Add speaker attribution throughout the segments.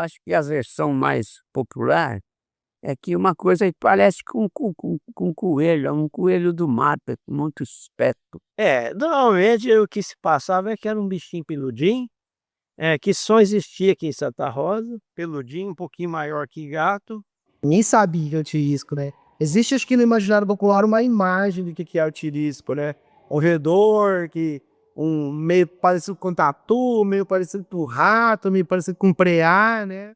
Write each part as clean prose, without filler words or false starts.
Speaker 1: acho que a versão mais popular é que uma coisa aí parece com um coelho, é um coelho do mato, com muito espeto.
Speaker 2: Normalmente o que se passava é que era um bichinho peludinho, que só existia aqui em Santa Rosa, peludinho, um pouquinho maior que gato.
Speaker 3: Nem sabia o tirisco, né? Existe, acho que no imaginário popular, uma imagem do que é o tirisco, né? Um roedor, meio parecido com tatu, meio parecido com rato, meio parecido com preá, né?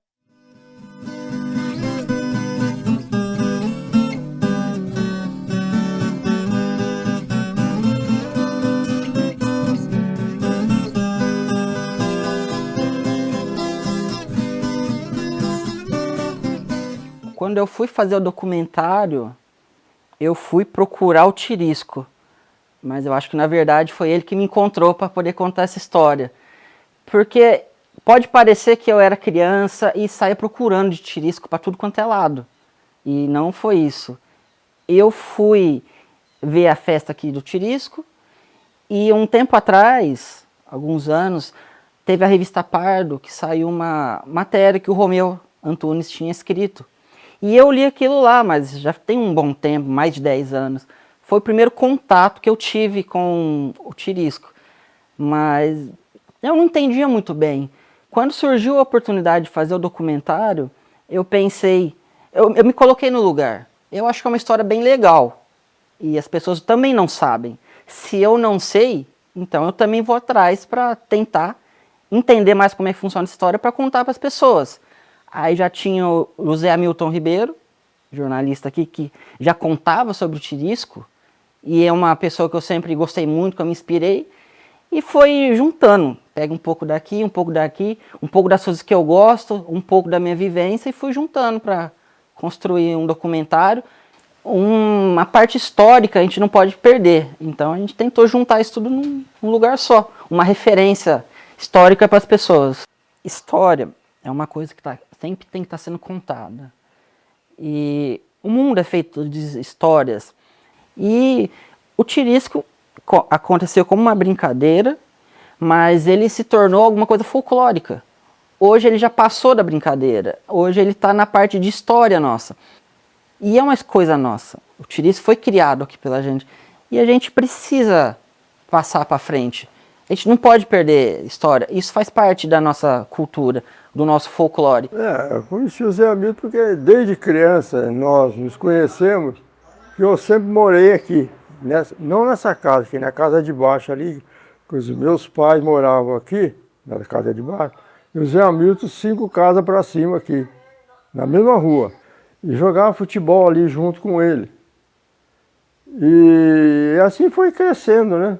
Speaker 4: Quando eu fui fazer o documentário, eu fui procurar o tirisco. Mas eu acho que na verdade foi ele que me encontrou para poder contar essa história. Porque pode parecer que eu era criança e saía procurando de tirisco para tudo quanto é lado. E não foi isso. Eu fui ver a festa aqui do tirisco e um tempo atrás, alguns anos, teve a revista Pardo, que saiu uma matéria que o Romeu Antunes tinha escrito. E eu li aquilo lá, mas já tem um bom tempo, mais de 10 anos. Foi o primeiro contato que eu tive com o tirisco. Mas eu não entendia muito bem. Quando surgiu a oportunidade de fazer o documentário, eu pensei, eu me coloquei no lugar. Eu acho que é uma história bem legal. E as pessoas também não sabem. Se eu não sei, então eu também vou atrás para tentar entender mais como é que funciona essa história para contar para as pessoas. Aí já tinha o José Hamilton Ribeiro, jornalista aqui, que já contava sobre o tirisco, e é uma pessoa que eu sempre gostei muito, que eu me inspirei, e foi juntando. Pega um pouco daqui, um pouco daqui, um pouco das coisas que eu gosto, um pouco da minha vivência, e fui juntando para construir um documentário. Uma parte histórica a gente não pode perder, então a gente tentou juntar isso tudo num lugar só, uma referência histórica para as pessoas. História é uma coisa que sempre tem que estar sendo contada. E o mundo é feito de histórias. E o tirisco aconteceu como uma brincadeira, mas ele se tornou alguma coisa folclórica. Hoje ele já passou da brincadeira. Hoje ele está na parte de história nossa. E é uma coisa nossa. O tirisco foi criado aqui pela gente. E a gente precisa passar para frente. A gente não pode perder história. Isso faz parte da nossa cultura, do nosso folclore.
Speaker 5: Eu conheci o Zé Hamilton porque desde criança nós nos conhecemos. Eu sempre morei aqui, não nessa casa, aqui na casa de baixo ali, que os meus pais moravam aqui, na casa de baixo, e o Zé Hamilton 5 casas para cima aqui, na mesma rua. E jogava futebol ali junto com ele. E assim foi crescendo, né?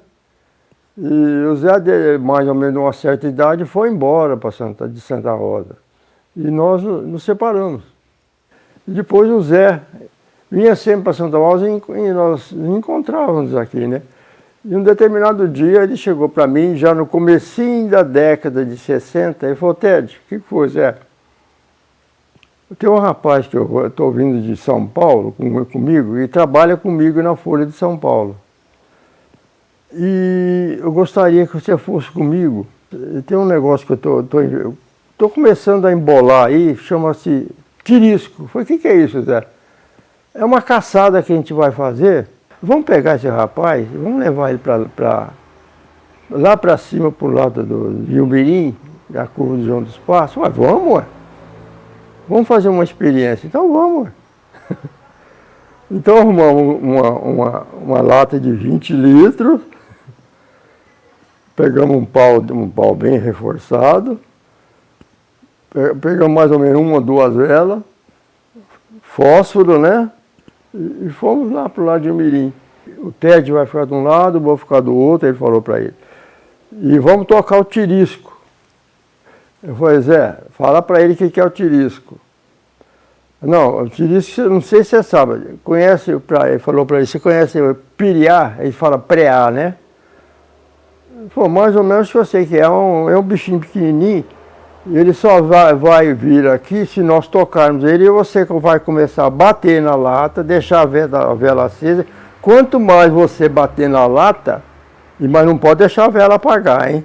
Speaker 5: E o Zé, mais ou menos uma certa idade, foi embora de Santa Rosa. E nós nos separamos. E depois o Zé vinha sempre para Santa Rosa e nós nos encontrávamos aqui, né? E um determinado dia ele chegou para mim, já no comecinho da década de 60, e falou: Ted, o que foi, Zé? Tem um rapaz que eu estou vindo de São Paulo comigo e trabalha comigo na Folha de São Paulo. E eu gostaria que você fosse comigo. Tem um negócio que eu estou começando a embolar aí, chama-se tirisco. Eu falei: o que é isso, Zé? É uma caçada que a gente vai fazer. Vamos pegar esse rapaz, vamos levar ele lá para cima, para o lado do Rio-Mirim, da curva do João dos Passos. Mas vamos, ué. Vamos fazer uma experiência. Então vamos, ué. Então arrumamos uma lata de 20 litros, pegamos um pau bem reforçado, pegamos mais ou menos 1 ou 2 velas, fósforo, né? E fomos lá para o lado de Mirim. O Ted vai ficar de um lado, eu vou ficar do outro, ele falou para ele. E vamos tocar o tirisco. Eu falei: Zé, fala para ele o que é o tirisco. Não, o tirisco, não sei se você sabe, conhece, ele falou para ele: você conhece o piriá? Ele fala preá, né? Ele falou: mais ou menos que eu sei que é um bichinho pequenininho. Ele só vai vir aqui se nós tocarmos ele, e você vai começar a bater na lata, deixar a vela acesa. Quanto mais você bater na lata, mas não pode deixar a vela apagar, hein?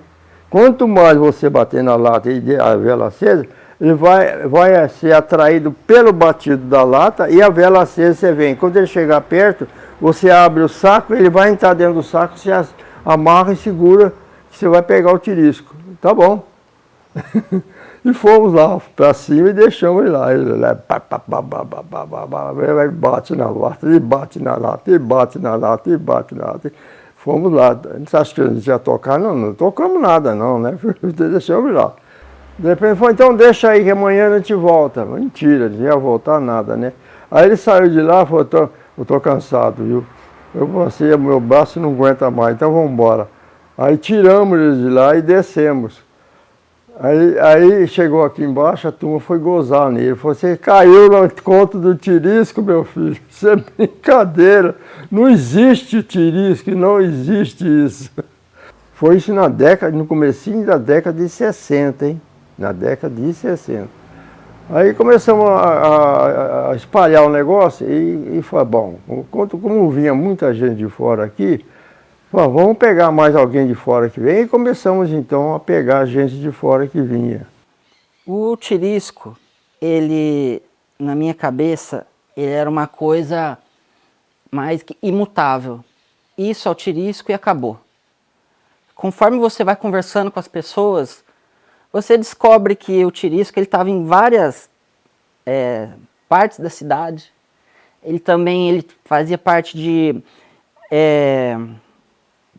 Speaker 5: Quanto mais você bater na lata e a vela acesa, ele vai ser atraído pelo batido da lata e a vela acesa você vem. Quando ele chegar perto, você abre o saco, ele vai entrar dentro do saco, você amarra e segura, você vai pegar o tirisco. Tá bom. E fomos lá para cima e deixamos ele lá. Ele bate na lata, e bate na lata, e bate na lata, e bate na lata. Fomos lá. Você acha que a gente ia tocar? Não, não tocamos nada não, né? Deixamos lá. De repente falou, então deixa aí que amanhã a gente volta. Mentira, não ia voltar nada, né? Aí ele saiu de lá e falou, eu tô cansado, viu? Eu passei, meu braço não aguenta mais, então vamos embora. Aí tiramos ele de lá e descemos. Aí chegou aqui embaixo, a turma foi gozar nele. Falou, você caiu no conto do tirisco, meu filho. Isso é brincadeira. Não existe tirisco, não existe isso. Foi isso no comecinho da década de 60, hein? Na década de 60. Aí começamos a espalhar o negócio e foi bom. Como vinha muita gente de fora aqui, vamos pegar mais alguém de fora que vem, e começamos então a pegar gente de fora que vinha.
Speaker 4: O tirisco, ele, na minha cabeça, ele era uma coisa mais que imutável. Isso é o tirisco e acabou. Conforme você vai conversando com as pessoas, você descobre que o tirisco estava em várias partes da cidade. Ele fazia parte de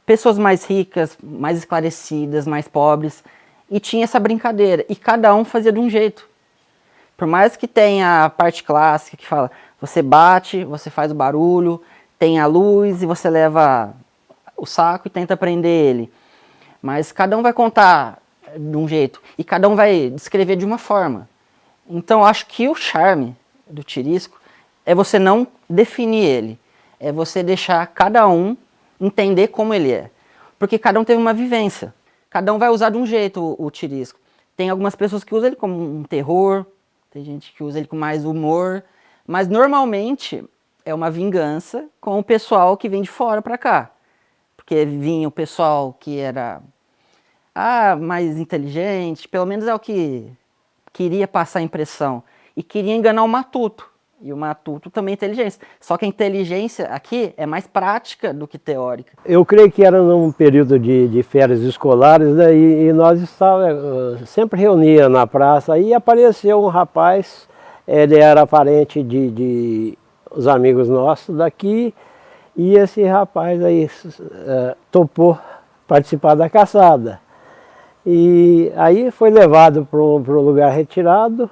Speaker 4: pessoas mais ricas, mais esclarecidas, mais pobres, e tinha essa brincadeira, e cada um fazia de um jeito. Por mais que tenha a parte clássica que fala, você bate, você faz o barulho, tem a luz e você leva o saco e tenta prender ele. Mas cada um vai contar de um jeito, e cada um vai descrever de uma forma. Então acho que o charme do tirisco é você não definir ele, é você deixar cada um entender como ele é. Porque cada um teve uma vivência. Cada um vai usar de um jeito o tirisco. Tem algumas pessoas que usam ele como um terror, tem gente que usa ele com mais humor, mas normalmente é uma vingança com o pessoal que vem de fora para cá. Porque vinha o pessoal que era mais inteligente, pelo menos é o que queria passar a impressão, e queria enganar o matuto. E o matuto também é inteligência. Só que a inteligência aqui é mais prática do que teórica.
Speaker 2: Eu creio que era num período de férias escolares, né, e nós sempre reunia na praça, e apareceu um rapaz, ele era parente de os amigos nossos daqui, e esse rapaz aí topou participar da caçada. E aí foi levado para um lugar retirado,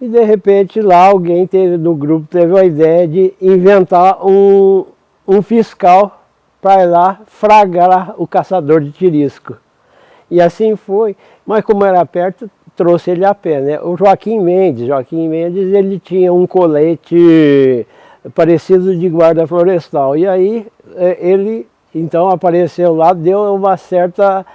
Speaker 2: e de repente lá alguém do grupo teve a ideia de inventar um fiscal para ir lá fragar o caçador de tirisco. E assim foi, mas como era perto, trouxe ele a pé, né? O Joaquim Mendes, ele tinha um colete parecido de guarda florestal. E aí ele então apareceu lá, deu uma certa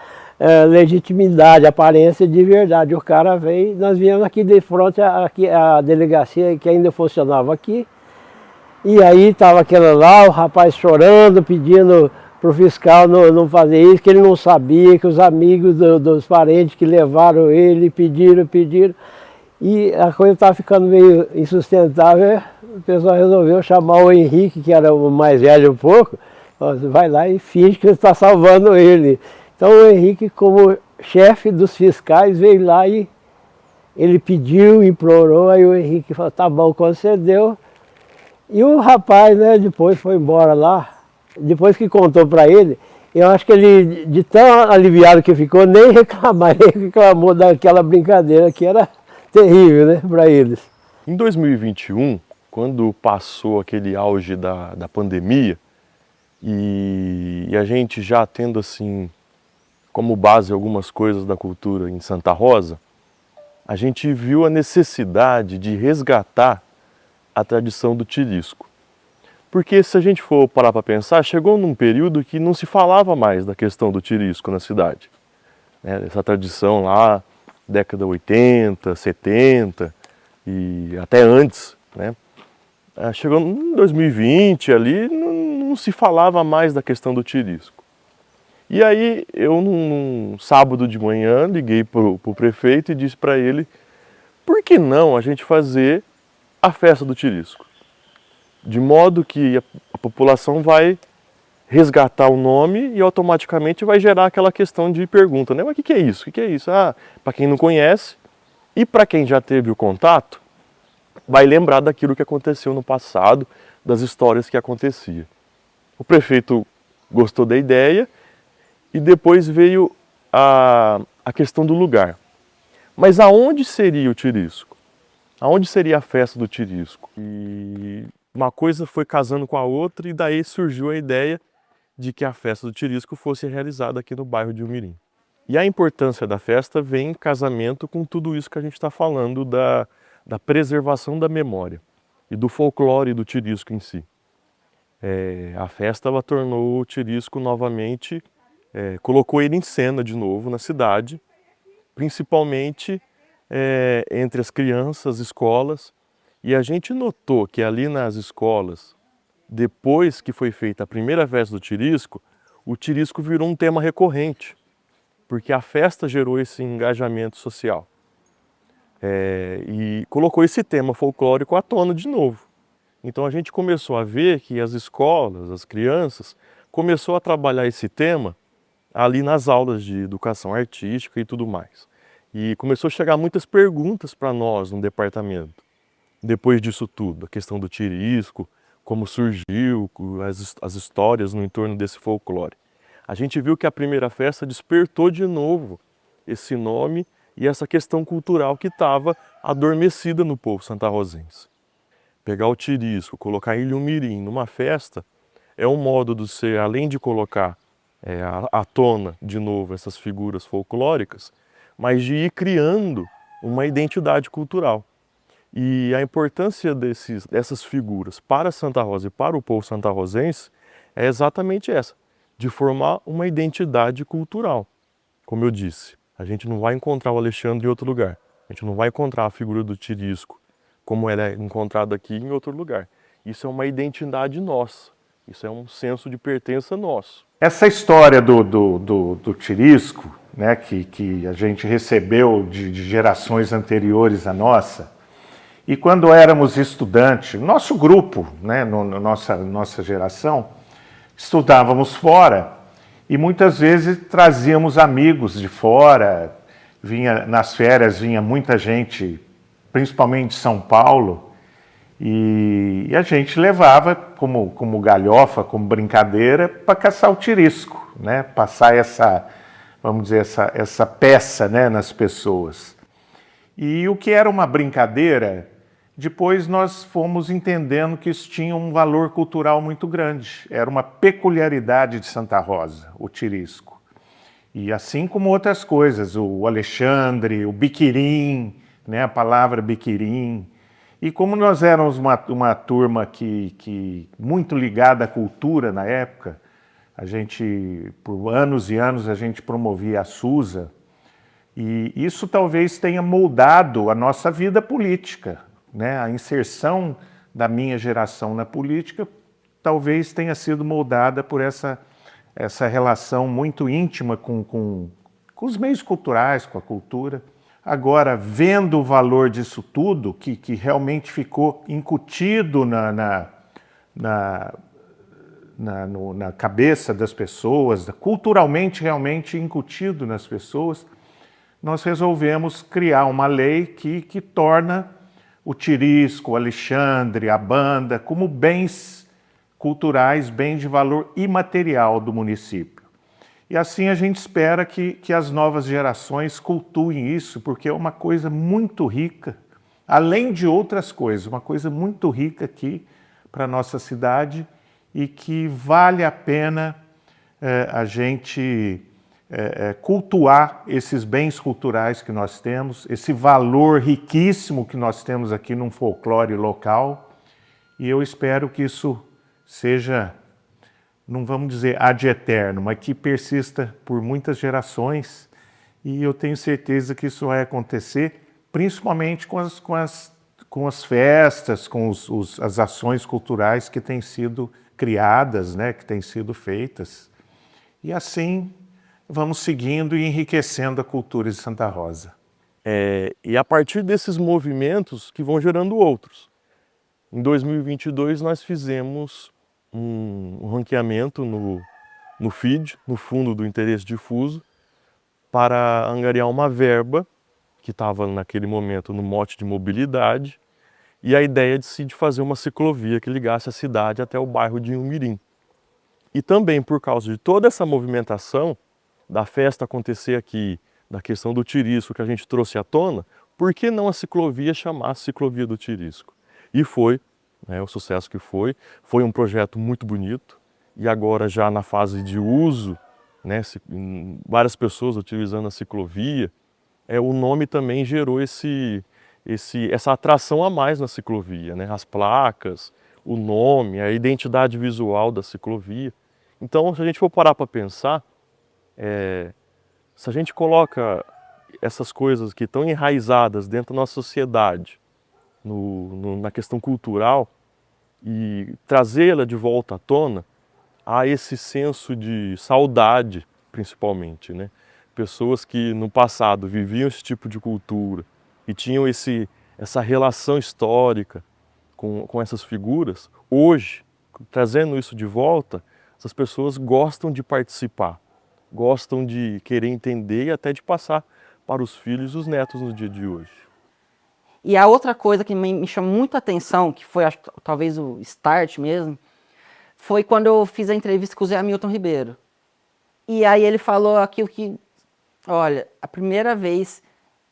Speaker 2: legitimidade, aparência de verdade. O cara veio, nós viemos aqui de frente a delegacia que ainda funcionava aqui, e aí estava aquele lá, o rapaz chorando, pedindo para o fiscal não fazer isso, que ele não sabia, que os amigos dos parentes que levaram ele pediram, e a coisa estava ficando meio insustentável. O pessoal resolveu chamar o Henrique, que era o mais velho um pouco, vai lá e finge que está salvando ele. Então o Henrique, como chefe dos fiscais, veio lá e ele pediu, implorou, aí o Henrique falou, tá bom, concedeu. E o rapaz, né, depois foi embora lá, depois que contou para ele, eu acho que ele, de tão aliviado que ficou, nem reclamou daquela brincadeira que era terrível, né, para eles.
Speaker 6: Em 2021, quando passou aquele auge da pandemia, e a gente já tendo assim como base algumas coisas da cultura em Santa Rosa, a gente viu a necessidade de resgatar a tradição do tirisco. Porque se a gente for parar para pensar, chegou num período que não se falava mais da questão do tirisco na cidade. Essa tradição lá, década 80, 70 e até antes, né? Chegou em 2020 ali, não se falava mais da questão do tirisco. E aí eu, num sábado de manhã, liguei para o prefeito e disse para ele por que não a gente fazer a festa do Tirisco? De modo que a população vai resgatar o nome e automaticamente vai gerar aquela questão de pergunta, né? Mas o que é isso? O que é isso? Ah, para quem não conhece e para quem já teve o contato, vai lembrar daquilo que aconteceu no passado, das histórias que acontecia. O prefeito gostou da ideia e depois veio a questão do lugar. Mas aonde seria o Tirisco? Aonde seria a festa do Tirisco? E uma coisa foi casando com a outra e daí surgiu a ideia de que a festa do Tirisco fosse realizada aqui no bairro de Umirim. E a importância da festa vem em casamento com tudo isso que a gente está falando da preservação da memória e do folclore do Tirisco em si. A festa ela tornou o Tirisco novamente, colocou ele em cena de novo na cidade, principalmente entre as crianças, escolas, e a gente notou que ali nas escolas, depois que foi feita a primeira festa do Tirisco, o Tirisco virou um tema recorrente, porque a festa gerou esse engajamento social. E colocou esse tema folclórico à tona de novo. Então a gente começou a ver que as escolas, as crianças, começou a trabalhar esse tema ali nas aulas de educação artística e tudo mais. E começou a chegar muitas perguntas para nós no departamento. Depois disso tudo, a questão do Tirisco, como surgiu, as histórias no entorno desse folclore. A gente viu que a primeira festa despertou de novo esse nome e essa questão cultural que estava adormecida no povo santarrozense. Pegar o Tirisco, colocar Ilha Umirim numa festa, é um modo de ser, além de colocar à tona de novo essas figuras folclóricas, mas de ir criando uma identidade cultural. E a importância dessas figuras para Santa Rosa e para o povo santarrozense é exatamente essa, de formar uma identidade cultural. Como eu disse, a gente não vai encontrar o Alexandre em outro lugar, a gente não vai encontrar a figura do Tirisco como ela é encontrada aqui em outro lugar. Isso é uma identidade nossa, isso é um senso de pertença nosso.
Speaker 7: Essa história do Tirisco, né, que a gente recebeu de gerações anteriores à nossa, e quando éramos estudantes, nosso grupo, né, nossa geração, estudávamos fora e muitas vezes trazíamos amigos de fora, nas férias vinha muita gente, principalmente de São Paulo, e a gente levava como galhofa, como brincadeira, para caçar o Tirisco, né, passar vamos dizer, essa peça, né, nas pessoas. E o que era uma brincadeira, depois nós fomos entendendo que isso tinha um valor cultural muito grande. Era uma peculiaridade de Santa Rosa, o Tirisco. E assim como outras coisas, o Alexandre, o biquirim, né, a palavra biquirim. E como nós éramos uma turma que muito ligada à cultura na época, a gente, por anos e anos, a gente promovia a SUSA, e isso talvez tenha moldado a nossa vida política, né? A inserção da minha geração na política talvez tenha sido moldada por essa relação muito íntima com os meios culturais, com a cultura. Agora, vendo o valor disso tudo, que realmente ficou incutido na cabeça das pessoas, culturalmente realmente incutido nas pessoas, nós resolvemos criar uma lei que torna o Tirisco, o Alexandre, a banda, como bens culturais, bens de valor imaterial do município. E assim a gente espera que as novas gerações cultuem isso, porque é uma coisa muito rica, além de outras coisas, uma coisa muito rica aqui para a nossa cidade e que vale a pena a gente cultuar esses bens culturais que nós temos, esse valor riquíssimo que nós temos aqui num folclore local. E eu espero que isso seja, não vamos dizer ad eterno, mas que persista por muitas gerações. E eu tenho certeza que isso vai acontecer, principalmente com as festas, com as ações culturais que têm sido criadas, né, que têm sido feitas. E assim vamos seguindo e enriquecendo a cultura de Santa Rosa.
Speaker 6: E a partir desses movimentos que vão gerando outros. Em 2022 nós fizemos um ranqueamento no FID, no Fundo do Interesse Difuso, para angariar uma verba que estava naquele momento no mote de mobilidade, e a ideia de fazer uma ciclovia que ligasse a cidade até o bairro de Inhumirim. E também por causa de toda essa movimentação, da festa acontecer aqui, da questão do Tirisco que a gente trouxe à tona, por que não a ciclovia chamar Ciclovia do Tirisco? E foi, né, o sucesso que foi um projeto muito bonito, e agora já na fase de uso, né, várias pessoas utilizando a ciclovia, o nome também gerou essa atração a mais na ciclovia, né? As placas, o nome, a identidade visual da ciclovia. Então, se a gente for parar para pensar, se a gente coloca essas coisas que estão enraizadas dentro da nossa sociedade, na questão cultural, e trazê-la de volta à tona, há esse senso de saudade, principalmente, né? Pessoas que no passado viviam esse tipo de cultura e tinham essa relação histórica com essas figuras, hoje, trazendo isso de volta, essas pessoas gostam de participar, gostam de querer entender e até de passar para os filhos e os netos no dia de hoje.
Speaker 4: E a outra coisa que me chamou muito a atenção, que foi acho, talvez o start mesmo, foi quando eu fiz a entrevista com o Zé Hamilton Ribeiro. E aí ele falou aquilo que, olha, a primeira vez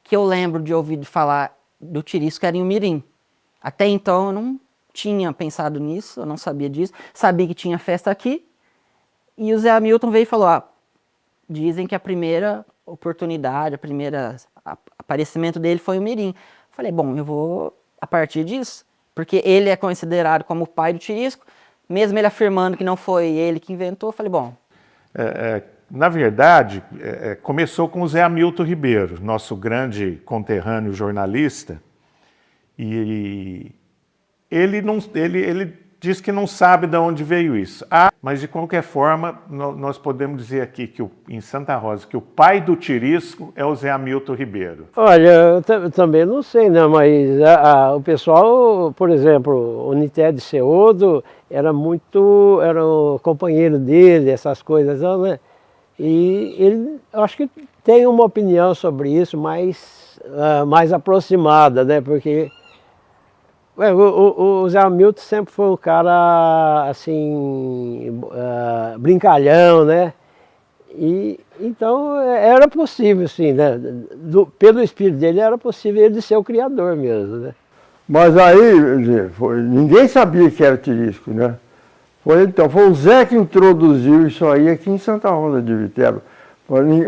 Speaker 4: que eu lembro de ouvir falar do Tirisco era em Umirim. Até então eu não tinha pensado nisso, eu não sabia disso, sabia que tinha festa aqui. E o Zé Hamilton veio e falou, dizem que a primeira oportunidade, aparecimento dele foi em Umirim. Falei, bom, eu vou a partir disso, porque ele é considerado como o pai do Tirisco, mesmo ele afirmando que não foi ele que inventou, eu falei, bom...
Speaker 7: Na verdade, começou com o Zé Hamilton Ribeiro, nosso grande conterrâneo jornalista, e ele diz que não sabe de onde veio isso. Mas de qualquer forma, nós podemos dizer aqui que em Santa Rosa, que o pai do Tirisco é o Zé Hamilton Ribeiro.
Speaker 2: Olha, eu também não sei, né? Mas o pessoal, por exemplo, o Nité de Ceodo era o companheiro dele, essas coisas, né? E ele, eu acho que tem uma opinião sobre isso mais aproximada, né? Porque o Zé Hamilton sempre foi um cara, assim, brincalhão, né? E então era possível, sim, né? Pelo espírito dele era possível ele ser o criador mesmo, né?
Speaker 5: Mas aí, ninguém sabia que era Tirisco, né? Foi o Zé que introduziu isso aí aqui em Santa Rosa de Viterbo.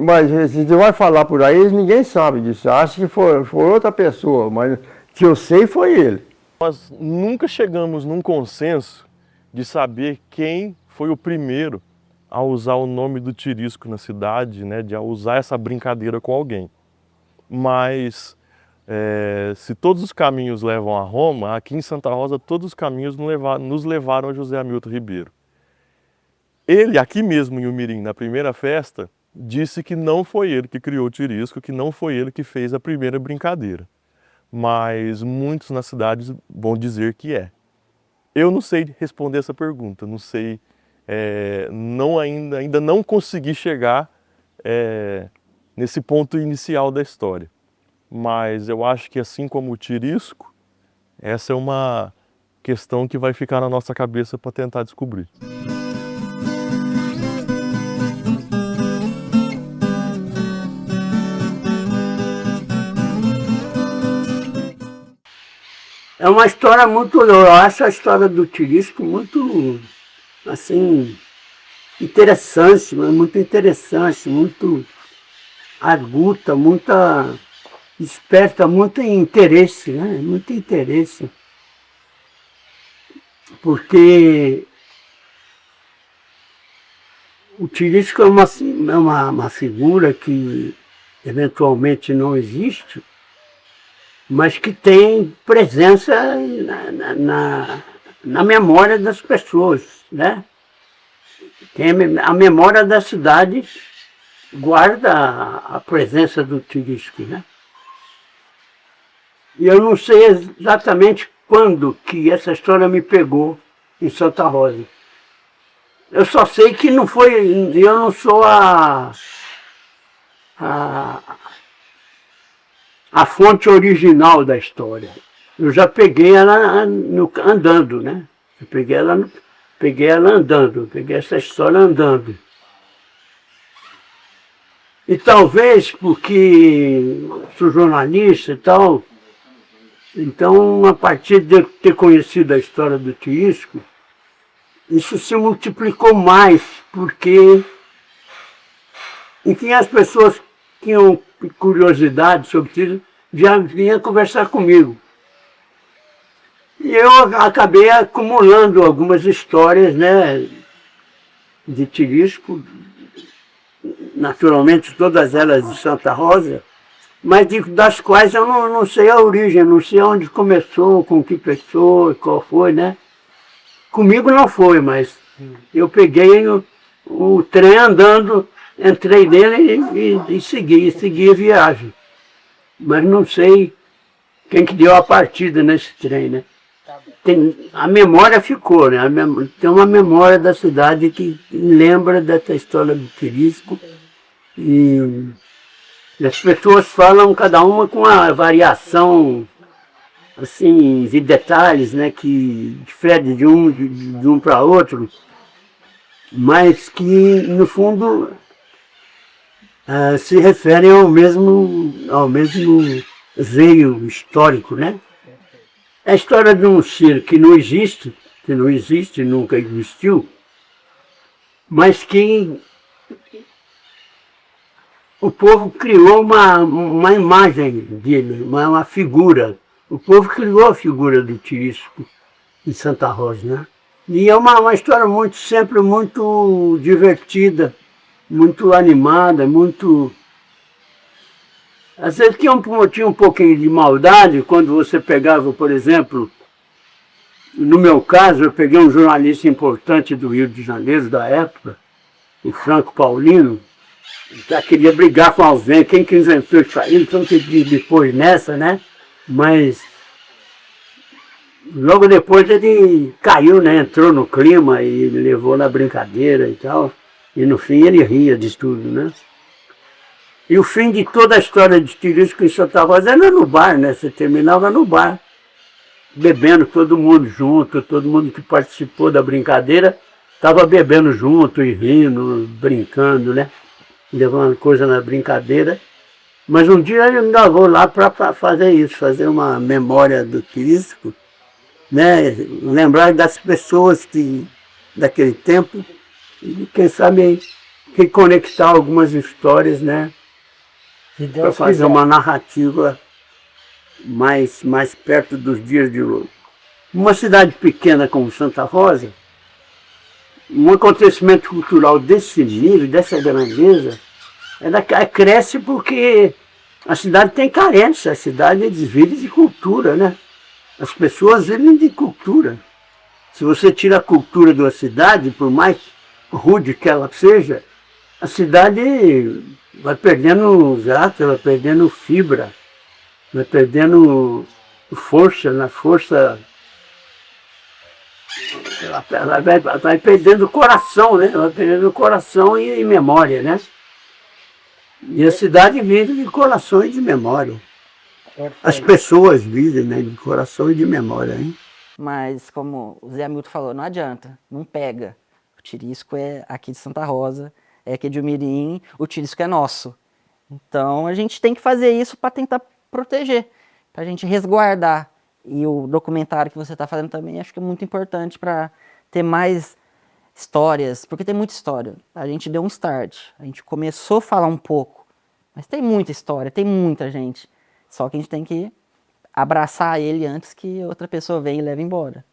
Speaker 5: Mas se você vai falar por aí, ninguém sabe disso. Acha que foi outra pessoa, mas que eu sei foi ele.
Speaker 6: Nós nunca chegamos num consenso de saber quem foi o primeiro a usar o nome do Tirisco na cidade, né, de usar essa brincadeira com alguém. Mas se todos os caminhos levam a Roma, aqui em Santa Rosa todos os caminhos nos levaram a José Hamilton Ribeiro. Ele, aqui mesmo em Umirim, na primeira festa, disse que não foi ele que criou o Tirisco, que não foi ele que fez a primeira brincadeira. Mas muitos na cidade vão dizer que é. Eu não sei responder essa pergunta, não sei, ainda não consegui chegar nesse ponto inicial da história. Mas eu acho que assim como o Tirisco, essa é uma questão que vai ficar na nossa cabeça para tentar descobrir.
Speaker 1: É uma história muito, eu acho a história do Tirisco muito, assim, interessante, muito arguta, muita esperta, muito interesse, né? Muito interesse. Porque o Tirisco é uma figura que eventualmente não existe, mas que tem presença na memória das pessoas, né? Tem a memória das cidades guarda a presença do Tirisco, né? E eu não sei exatamente quando que essa história me pegou em Santa Rosa. Eu só sei que não foi, eu não sou a fonte original da história. Eu já peguei ela andando, né? Eu peguei ela andando, peguei essa história andando. E talvez porque sou jornalista e tal, então a partir de eu ter conhecido a história do Tirisco, isso se multiplicou mais, porque, enfim, as pessoas que tinham curiosidade sobre isso já vinham conversar comigo. E eu acabei acumulando algumas histórias, né, de Tirisco, naturalmente todas elas de Santa Rosa, mas das quais eu não sei a origem, não sei onde começou, com que pessoa, qual foi, né? Comigo não foi, mas eu peguei o trem andando, entrei nele e segui a viagem. Mas não sei quem que deu a partida nesse trem, né? A memória ficou, né? Tem uma memória da cidade que lembra dessa história do Tirisco. E as pessoas falam cada uma com a variação assim, de detalhes, né, que difere de um para outro, mas que, no fundo, se referem ao mesmo veio histórico, né? É a história de um ser que não existe, nunca existiu, mas que o povo criou uma imagem dele, uma figura. O povo criou a figura do Tirisco em Santa Rosa, né? E é uma história sempre muito divertida, muito animada, muito... Às vezes tinha um pouquinho de maldade quando você pegava, por exemplo, no meu caso, eu peguei um jornalista importante do Rio de Janeiro, da época, o Franco Paulino, já queria brigar com alguém, quem que inventou isso aí, então que depois nessa, né? Mas logo depois ele caiu, né? Entrou no clima e levou na brincadeira e tal. E no fim ele ria disso tudo, né? E o fim de toda a história de Tirisco em Santa Rosa era no bar, né? Você terminava no bar, bebendo todo mundo junto, todo mundo que participou da brincadeira estava bebendo junto e rindo, brincando, né? Levando coisa na brincadeira. Mas um dia eu ainda vou lá para fazer isso, fazer uma memória do Tirisco, né? Lembrar das pessoas daquele tempo e quem sabe reconectar algumas histórias, né? Para fazer uma narrativa mais perto dos dias de hoje. Uma cidade pequena como Santa Rosa, um acontecimento cultural desse nível, dessa grandeza, ela cresce porque a cidade tem carência, a cidade vive de cultura, né? As pessoas vivem de cultura. Se você tira a cultura de uma cidade, por mais rude que ela seja, a cidade vai perdendo graça, vai perdendo fibra, vai perdendo força, na força. Ela vai perdendo o coração, né? Vai perdendo o coração e memória, né? E a cidade vive de coração e de memória. As pessoas vivem, né, de coração e de memória, hein?
Speaker 4: Mas, como o Zé Hamilton falou, não adianta, não pega. O Tirisco é aqui de Santa Rosa, é aqui de Umirim, o Tirisco é nosso. Então, a gente tem que fazer isso para tentar proteger, para a gente resguardar. E o documentário que você está fazendo também acho que é muito importante para ter mais histórias, porque tem muita história. A gente deu um start, a gente começou a falar um pouco, mas tem muita história, tem muita gente. Só que a gente tem que abraçar ele antes que outra pessoa venha e leve embora.